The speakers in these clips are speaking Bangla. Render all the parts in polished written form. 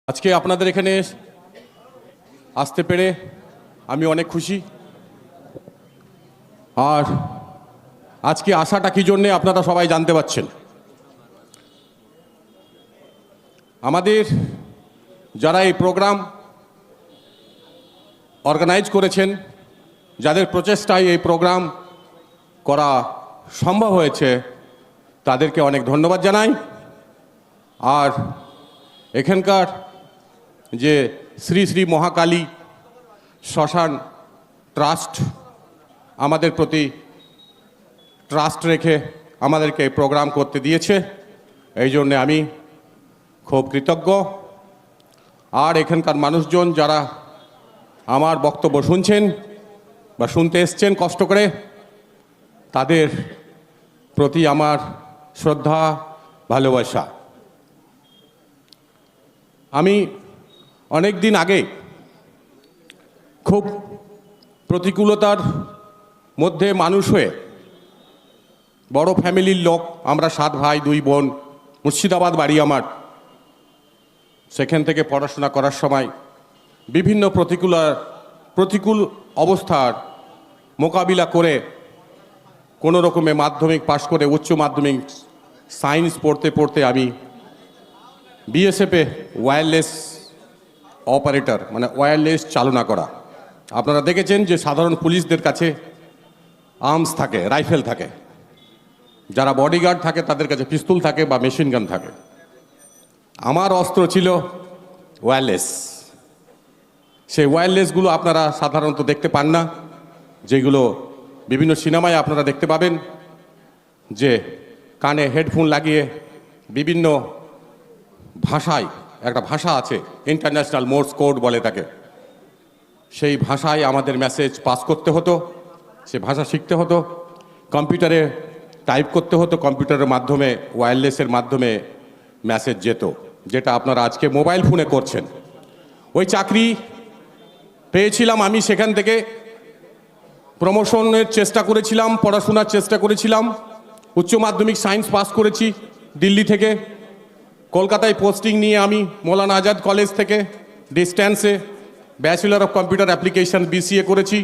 আজকে আপনাদের এখানে আসতে পেরে আমি অনেক খুশি। আর আজকে আসাটা কি জন্যে আপনারা সবাই জানতে পারছেন। আমাদের যারা এই প্রোগ্রাম অর্গানাইজ করেছেন, যাদের প্রচেষ্টায় এই প্রোগ্রাম করা সম্ভব হয়েছে, তাদেরকে অনেক ধন্যবাদ জানাই। আর এখানকার যে শ্রী শ্রী মহাকালী শ্মশান ট্রাস্ট আমাদের প্রতি ট্রাস্ট রেখে আমাদেরকে এই প্রোগ্রাম করতে দিয়েছে, এই জন্যে আমি খুব কৃতজ্ঞ। আর এখানকার মানুষজন যারা আমার বক্তব্য শুনছেন বা শুনতে এসছেন কষ্ট করে, তাদের প্রতি আমার শ্রদ্ধা ভালোবাসা। আমি অনেক দিন আগে খুব প্রতিকূলতার মধ্যে মানুষ হয়ে, বড় ফ্যামিলির লোক, আমরা 7 ভাই 2 বোন, মুর্শিদাবাদ বাড়ি আমার, সেখান থেকে পড়াশোনা করার সময় বিভিন্ন প্রতিকূল অবস্থার মোকাবিলা করে কোনো রকমে মাধ্যমিক পাশ করে উচ্চ মাধ্যমিক সায়েন্স পড়তে পড়তে আমি বিএসএফে ওয়্যারলেস অপারেটর, মানে ওয়্যারলেস চালনা করা। আপনারা দেখেছেন যে সাধারণ পুলিশদের কাছে আর্মস থাকে, রাইফেল থাকে, যারা বডিগার্ড থাকে তাদের কাছে পিস্তল থাকে বা মেশিন গান থাকে। আমার অস্ত্র ছিল ওয়্যারলেস। সেই ওয়্যারলেসগুলো আপনারা সাধারণত দেখতে পান না, যেগুলো বিভিন্ন সিনেমায় আপনারা দেখতে পাবেন, যে কানে হেডফোন লাগিয়ে বিভিন্ন ভাষায়, একটা ভাষা আছে ইন্টারন্যাশনাল মোর্স কোড বলে তাকে, সেই ভাষায় আমাদের মেসেজ পাস করতে হতো, সে ভাষা শিখতে হতো, কম্পিউটারে টাইপ করতে হতো, কম্পিউটারের মাধ্যমে ওয়্যারলেসের মাধ্যমে মেসেজ যেত, যেটা আপনারা আজকে মোবাইল ফোনে করছেন। ওই চাকরি পেয়েছিলাম আমি, সেখান থেকে প্রমোশনের চেষ্টা করেছিলাম, পড়াশোনার চেষ্টা করেছিলাম। উচ্চ মাধ্যমিক সায়েন্স পাস করেছি দিল্লি থেকে। কলকাতায় পোস্টিং নিয়ে আমি মৌলানা আজাদ কলেজ থেকে ডিস্ট্যান্সে bachelor of computer application BCA করেছি।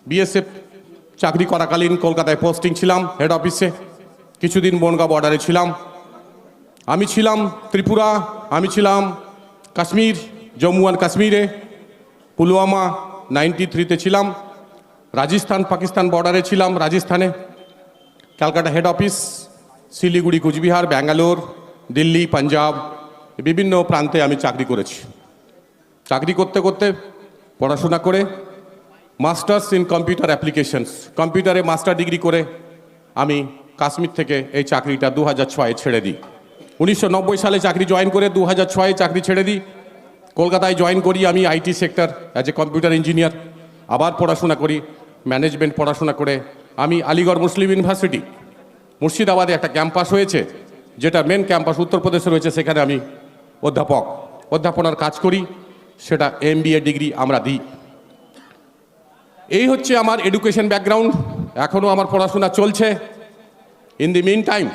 বিএসএফ চাকরি করাকালীন কলকাতায় পোস্টিং ছিলাম হেড অফিসে, কিছুদিন বনগাঁ বর্ডারে ছিলাম। আমি ছিলাম ত্রিপুরা, আমি ছিলাম কাশ্মীর, জম্মু অ্যান্ড কাশ্মীরে, পুলওয়ামা 93-তে ছিলাম, রাজস্থান পাকিস্তান বর্ডারে ছিলাম, রাজস্থানে ক্যালকাটা হেড অফিস, শিলিগুড়ি কুচবিহার, ব্যাঙ্গালোর, দিল্লি, পাঞ্জাব, বিভিন্ন প্রান্তে আমি চাকরি করেছি। চাকরি করতে করতে পড়াশোনা করে মাস্টার্স ইন কম্পিউটার অ্যাপ্লিকেশনস, কম্পিউটারে মাস্টার ডিগ্রি করে আমি কাশ্মীর থেকে এই চাকরিটা 2006-এ ছেড়ে দিই। 1990 সালে চাকরি জয়েন করে 2006-এ চাকরি ছেড়ে দিই। কলকাতায় জয়েন করি আমি IT sector as a computer engineer. আবার পড়াশোনা করি, ম্যানেজমেন্ট পড়াশোনা করে আমি আলিগড় মুসলিম ইউনিভার্সিটি, মুর্শিদাবাদে একটা ক্যাম্পাস হয়েছে, যেটা মেন ক্যাম্পাস উত্তরপ্রদেশে রয়েছে, সেখানে আমি অধ্যাপনার কাজ করি, সেটা MBA ডিগ্রি আমরা দিই। এই হচ্ছে আমার এডুকেশন ব্যাকগ্রাউন্ড। এখনও আমার পড়াশোনা চলছে। ইন দি মিন টাইম,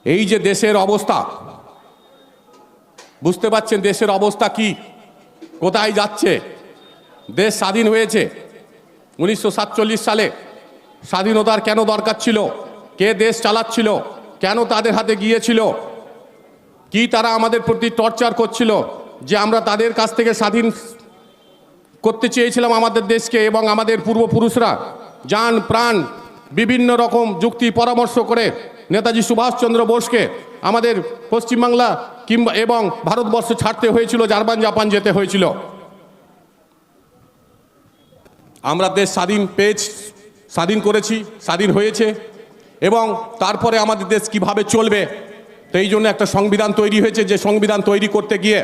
এই যে দেশের অবস্থা, বুঝতে পারছেন দেশের অবস্থা কি, কোথায় যাচ্ছে। দেশ স্বাধীন হয়েছে 1947 সালে। স্বাধীনতার কেন দরকার ছিল? কে দেশ চালাচ্ছিল? কেন তাদের হাতে গিয়েছিল? কি তারা আমাদের প্রতি টর্চার করছিল যে আমরা তাদের কাছ থেকে স্বাধীন করতে চেয়েছিলাম আমাদের দেশকে? এবং আমাদের পূর্বপুরুষরা জান প্রাণ বিভিন্ন রকম যুক্তি পরামর্শ করে নেতাজি সুভাষচন্দ্র বোসকে আমাদের পশ্চিমবাংলা কিংবা এবং ভারতবর্ষ ছাড়তে হয়েছিল, জাপান যেতে হয়েছিল। আমরা দেশ স্বাধীন করেছি, স্বাধীন হয়েছে, এবং তারপরে আমাদের দেশ কিভাবে চলবে, তো এই জন্য একটা সংবিধান তৈরি হয়েছে। যে সংবিধান তৈরি করতে গিয়ে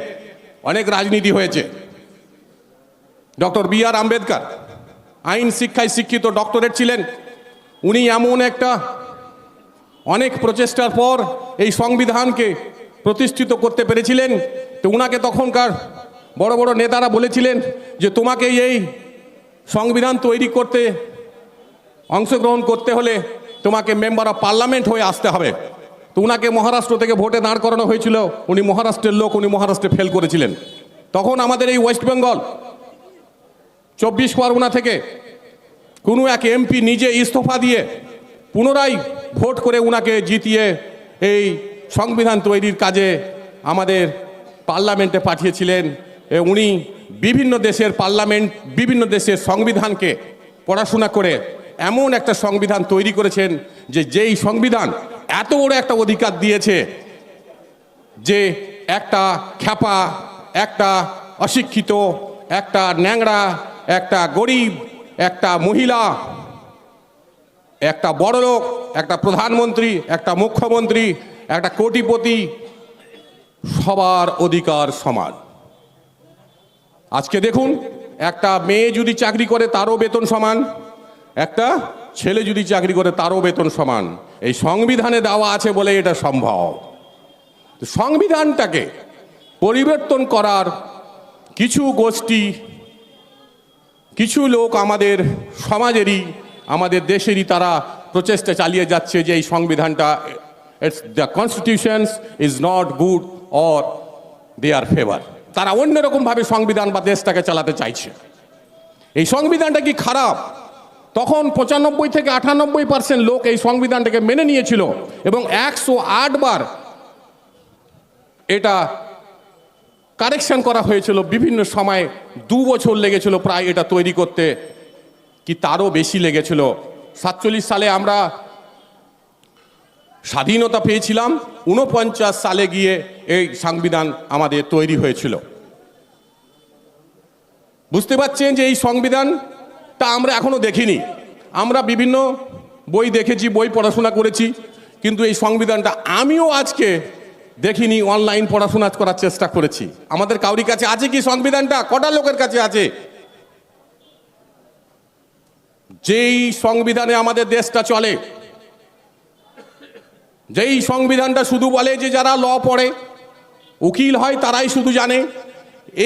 অনেক রাজনীতি হয়েছে। Doctor B.R. আম্বেদকর আইন শিক্ষায় শিক্ষিত ডক্টরেট ছিলেন। উনি এমন একটা অনেক প্রচেষ্টার পর এই সংবিধানকে প্রতিষ্ঠিত করতে পেরেছিলেন। তো উনাকে তখনকার বড় বড় নেতারা বলেছিলেন যে তোমাকে এই সংবিধান তৈরি করতে অংশগ্রহণ করতে হলে তোমাকে মেম্বার অফ পার্লামেন্ট হয়ে আসতে হবে। তো উনাকে মহারাষ্ট্র থেকে ভোটে দাঁড় করানো হয়েছিল, উনি মহারাষ্ট্রের লোক, উনি মহারাষ্ট্রে ফেল করেছিলেন। তখন আমাদের এই ওয়েস্ট বেঙ্গল 24 পরগনা থেকে কোনো এক এমপি নিজে ইস্তফা দিয়ে পুনরায় ভোট করে উনাকে জিতিয়ে এই সংবিধান তৈরির কাজে আমাদের পার্লামেন্টে পাঠিয়েছিলেন। উনি বিভিন্ন দেশের পার্লামেন্ট, বিভিন্ন দেশের সংবিধানকে পড়াশোনা করে এমন একটা সংবিধান তৈরি করেছেন যে যেই সংবিধান এত বড় একটা অধিকার দিয়েছে যে একটা খ্যাপা, একটা অশিক্ষিত, একটা ন্যাংরা, একটা গরিব, একটা মহিলা, একটা বড়লোক, একটা প্রধানমন্ত্রী, একটা মুখ্যমন্ত্রী, একটা কোটিপতি, সবার অধিকার সমান। আজকে দেখুন, একটা মেয়ে যদি চাকরি করে তারও বেতন সমান, একটা ছেলে যদি চাকরি করে তারও বেতন সমান। এই সংবিধানে দেওয়া আছে বলে এটা সম্ভব। সংবিধানটাকে পরিবর্তন করার কিছু গোষ্ঠী, কিছু লোক আমাদের সমাজেরই, আমাদের দেশেরই তারা প্রচেষ্টা চালিয়ে যাচ্ছে যে এই সংবিধানটা, the constitution is not good or their favour. তারা অন্যরকমভাবে সংবিধান বা দেশটাকে চালাতে চাইছে। এই সংবিধানটা কি খারাপ? তখন 95 থেকে 98% লোক এই সংবিধানটাকে মেনে নিয়েছিল এবং 108 বার এটা কারেকশন করা হয়েছিল বিভিন্ন সময়। 2 বছর লেগেছিল প্রায় এটা তৈরি করতে, কি তারও বেশি লেগেছিল। 47 সালে আমরা স্বাধীনতা পেয়েছিলাম, 49 সালে গিয়ে এই সংবিধান আমাদের তৈরি হয়েছিল। বুঝতে পারছেন যে এই সংবিধানটা আমরা এখনো দেখিনি। আমরা বিভিন্ন বই দেখেছি, বই পড়াশোনা করেছি, কিন্তু এই সংবিধানটা আমিও আজকে দেখিনি। অনলাইন পড়াশোনা করার চেষ্টা করেছি। আমাদের কাউরি কাছে আছে কি সংবিধানটা? কটা লোকের কাছে আছে? যেই সংবিধানে আমাদের দেশটা চলে, যেই সংবিধানটা শুধু বলে যে যারা ল পড়ে, উকিল হয়, তারাই শুধু জানে,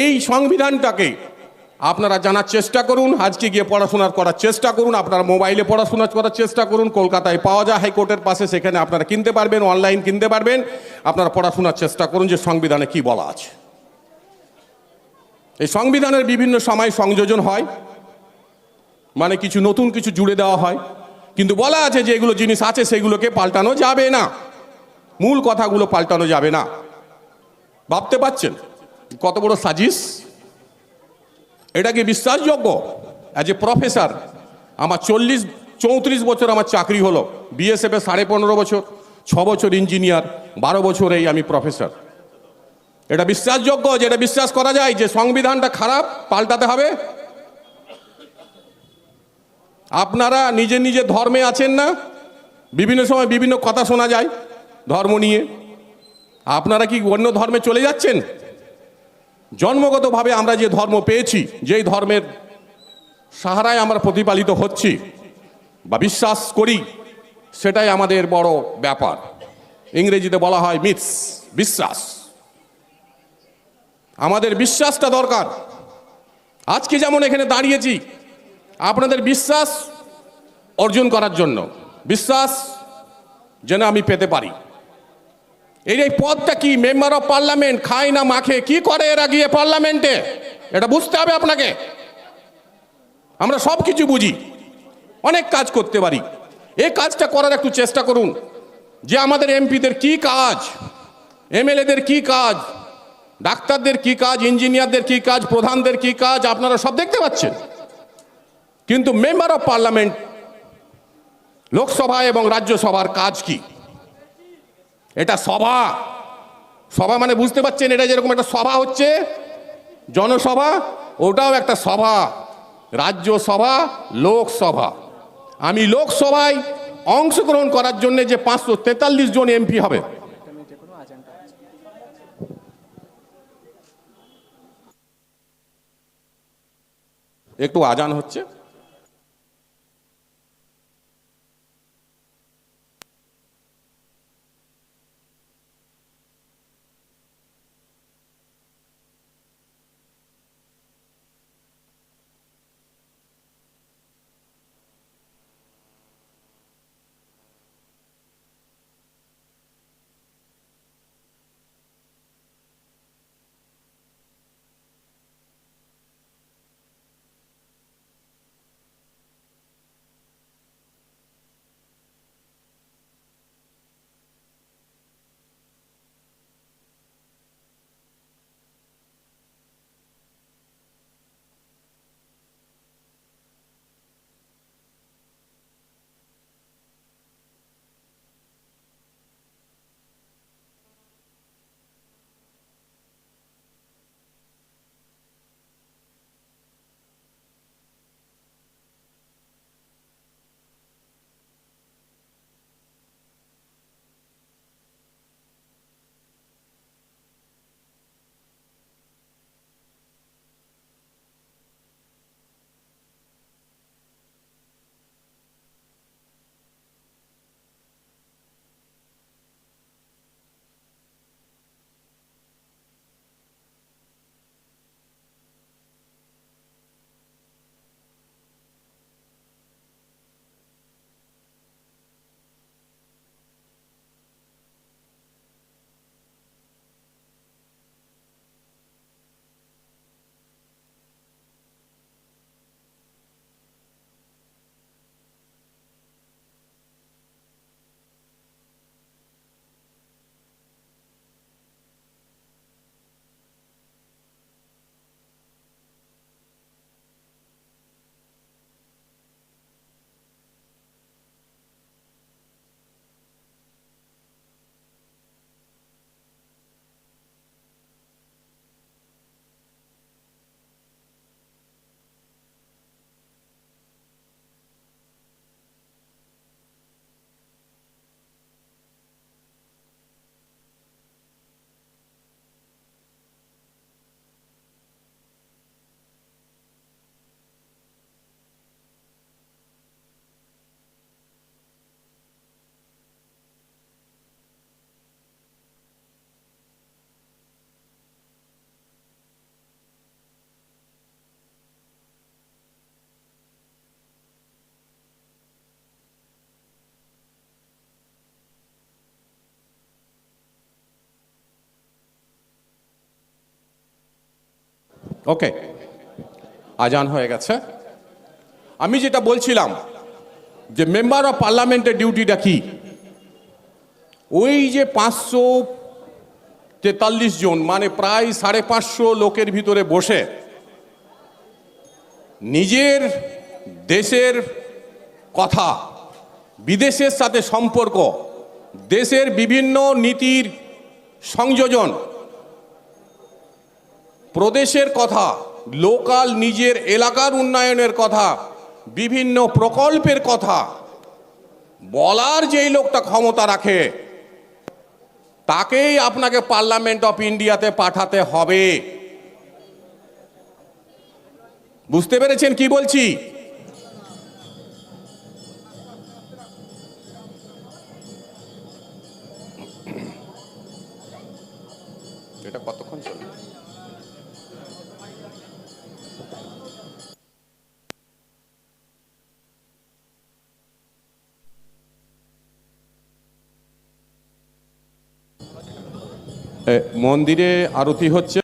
এই সংবিধানটাকে আপনারা জানার চেষ্টা করুন। আজকে গিয়ে পড়াশোনা করার চেষ্টা করুন। আপনারা মোবাইলে পড়াশোনা করার চেষ্টা করুন। কলকাতায় পাওয়া যায়, হাইকোর্টের পাশে, সেখানে আপনারা কিনতে পারবেন, অনলাইন কিনতে পারবেন। আপনারা পড়াশোনার চেষ্টা করুন যে সংবিধানে কি বলা আছে। এই সংবিধানের বিভিন্ন সময় সংযোজন হয়, মানে কিছু নতুন কিছু জুড়ে দেওয়া হয়, কিন্তু বলা আছে যে এগুলো জিনিস আছে সেগুলোকে পাল্টানো যাবে না, মূল কথাগুলো পাল্টানো যাবে না। ভাবতে পারছেন কত বড় সাজিশ? এটা কি বিশ্বাসযোগ্য? অ্যাজ এ প্রফেসর আমার 34 বছর আমার চাকরি হলো, বিএসএফে 15.5 বছর, 6 বছর ইঞ্জিনিয়ার, 12 বছর এই আমি প্রফেসর। এটা বিশ্বাসযোগ্য যে এটা বিশ্বাস করা যায় যে সংবিধানটা খারাপ, পাল্টাতে হবে? আপনারা নিজে নিজে ধর্মে আছেন না? বিভিন্ন সময় বিভিন্ন কথা শোনা যায় ধর্ম নিয়ে। আপনারা কি অন্য ধর্মে চলে যাচ্ছেন? জন্মগতভাবে আমরা যে ধর্ম পেয়েছি, যেই ধর্মের সাহারায় আমরা প্রতিপালিত হচ্ছি বা বিশ্বাস করি, সেটাই আমাদের বড় ব্যাপার। ইংরেজিতে বলা হয় মিথস, বিশ্বাস। আমাদের বিশ্বাসটা দরকার। আজকে যেমন এখানে দাঁড়িয়েছি আপনাদের বিশ্বাস অর্জন করার জন্য, বিশ্বাস যেন আমি পেতে পারি। এই পদটা কি? Member of parliament. খায় না মাখে, কি করে এরা গিয়ে পার্লামেন্টে? এটা বুঝতে হবে আপনাকে। আমরা সব কিছু বুঝি, অনেক কাজ করতে পারি। এই কাজটা করার একটু চেষ্টা করুন যে আমাদের এমপিদের কি কাজ, এমএলএদের কি কাজ, ডাক্তারদের কি কাজ, ইঞ্জিনিয়ারদের কি কাজ, প্রধানদের কি কাজ, আপনারা সব দেখতে পাচ্ছেন। কিন্তু মেম্বার অফ পার্লামেন্ট, লোকসভা এবং রাজ্যসভার কাজ কি? এটা সভা। সভা মানে বুঝতে পারছেন, এটা যেরকম একটা সভা হচ্ছে জনসভা, ওটাও একটা সভা। রাজ্যসভা, লোকসভা। আমি লোকসভায় অংশগ্রহণ করার জন্য যে 543 জন এমপি হবে, একটু আজান হচ্ছে। ওকে, আজান হয়ে গেছে। আমি যেটা বলছিলাম যে মেম্বার অফ পার্লামেন্টের ডিউটিটা কি, ওই যে 543 জন মানে প্রায় 550 লোকের ভিতরে বসে নিজের দেশের কথা, বিদেশের সাথে সম্পর্ক, দেশের বিভিন্ন নীতির সংযোজন, প্রদেশের কথা, লোকাল নিজের এলাকার উন্নয়নের কথা, বিভিন্ন প্রকল্পের কথা বলার যেই লোকটা ক্ষমতা রাখে তাকেই আপনাকে পার্লামেন্ট অফ ইন্ডিয়াতে পাঠাতে হবে। বুঝতে পেরেছেন কি বলছি? এটা কতক্ষণ চলবে? মন্দিরে আরতি হচ্ছে।